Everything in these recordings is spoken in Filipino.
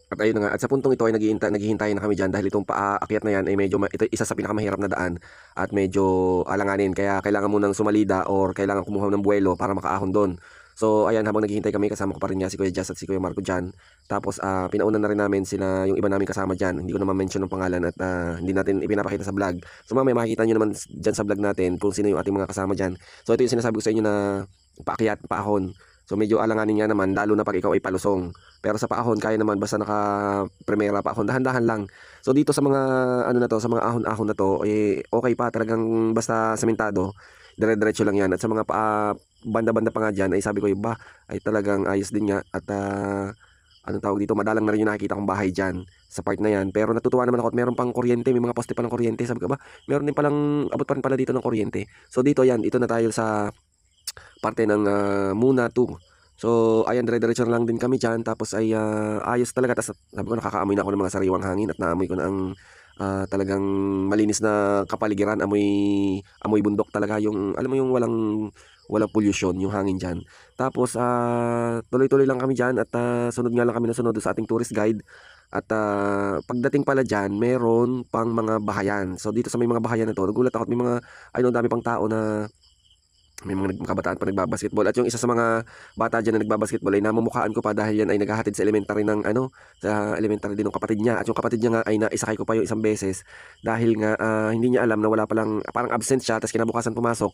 At ayun na nga, at sa puntong ito ay naghihintay na kami diyan dahil itong paakyat na 'yan ay medyo ito isa sa pinakamahirap na daan at medyo alanganin kaya kailangan munang sumalida or kailangan kumuha ng buwelo para makaahon do'n. So ayan, habang naghihintay kami kasama ko pa rin nga si Kuya Jazz at si Kuya Marco diyan. Tapos pinauna na rin namin sila yung iba naming kasama diyan. Hindi ko na ma-mention ng pangalan at hindi natin ipinapakita sa vlog. So mamaya makikita niyo naman diyan sa vlog natin kung sino yung ating mga kasama diyan. So ito yung sinasabi ko sa inyo na paakyat, paahon. So medyo alanganin nga naman lalo na pag ikaw ay palusong. Pero sa paahon kaya naman basta naka-primera paahon, dahan-dahan lang. So dito sa mga ano na to, sa mga ahon-ahon na to, eh okay pa talagang basta sementado, dire-diretso lang 'yan. At sa mga banda-banda pa nga diyan ay sabi ko, iba ay talagang ayos din nga at anong tawag dito, madalang na rin yung nakikita kong bahay diyan sa part na 'yan. Pero natutuwa naman ako at meron pang kuryente, may mga poste pa ng kuryente. Sabi ko ba, meron din palang abot pa rin pala dito ng kuryente. So dito 'yan, ito na tayo sa parte ng Muna 2. So ayan, dire-diretso na lang din kami diyan tapos ay ayos talaga. Tapos sabi ko nakakaamoy na ako ng mga sariwang hangin at naamoy ko na ang talagang malinis na kapaligiran, amoy bundok talaga yung alam mo yung walang pollution yung hangin diyan. Tapos tuloy-tuloy lang kami diyan at sunod nga lang kami na sunod sa ating tourist guide. At pagdating pala diyan, meron pang mga bahayan. So dito sa may mga bahayan na to, nagulat ako at may mga ayun, dami pang tao na may mga kabataan pa nagbabasketball at yung isa sa mga bata diyan na nagbabasketball ay namumukhaan ko pa dahil yan ay naghahatid sa elementary ng ano, sa elementary din ng kapatid niya at yung kapatid niya nga ay naisakay ko pa yung isang beses dahil nga hindi niya alam na wala palang parang absent siya tapos kinabukasan pumasok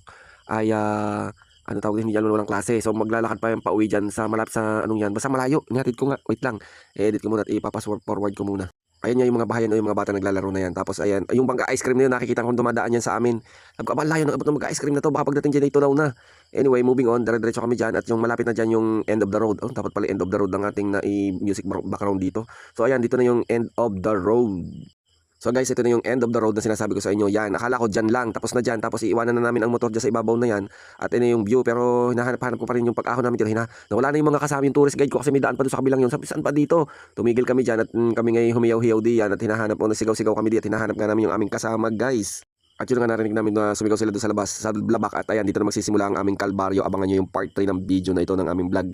ay ano tawag din, hindi niya alam na walang klase. So maglalakad pa yung pauwi diyan sa malapit sa anong yan, basta malayo. Ihatid ko nga, wait lang. I-edit ko muna at forward ko muna. Ayan nga yung mga bahayan o yung mga bata naglalaro na yan. Tapos ayan, yung bangka ice cream na yun, nakikita ko dumadaan yan sa amin. Sabi ko, aba, layo ng abot ng mga ice cream na to. Baka pagdating dyan ay tunaw na. Anyway, moving on, dire-diretso kami dyan. At yung malapit na dyan yung end of the road. Oh, dapat pala end of the road ng ating music background dito. So ayan, dito na yung end of the road. So guys, ito na yung end of the road na sinasabi ko sa inyo. Yan, akala ko dyan lang, tapos na dyan. Tapos iiwanan na namin ang motor dyan sa ibabaw na yan. At ito yung view, pero hinahanap-hanap ko pa rin yung pag-ahon namin dyan. Nawala na yung mga kasama yung tourist guide ko kasi may daan pa doon sa kabilang yun. Sabi, saan pa dito? Tumigil kami dyan at kami ngay humiyaw-hiyaw diyan at hinahanap o nasigaw-sigaw kami diyan at hinahanap nga namin yung aming kasama guys. At yun nga narinig namin na sumigaw sila doon sa labas, sa labak. At ayan, dito na magsisimula ang aming kalbaryo. Abangan nyo yung part 3 ng video na ito ng aming vlog.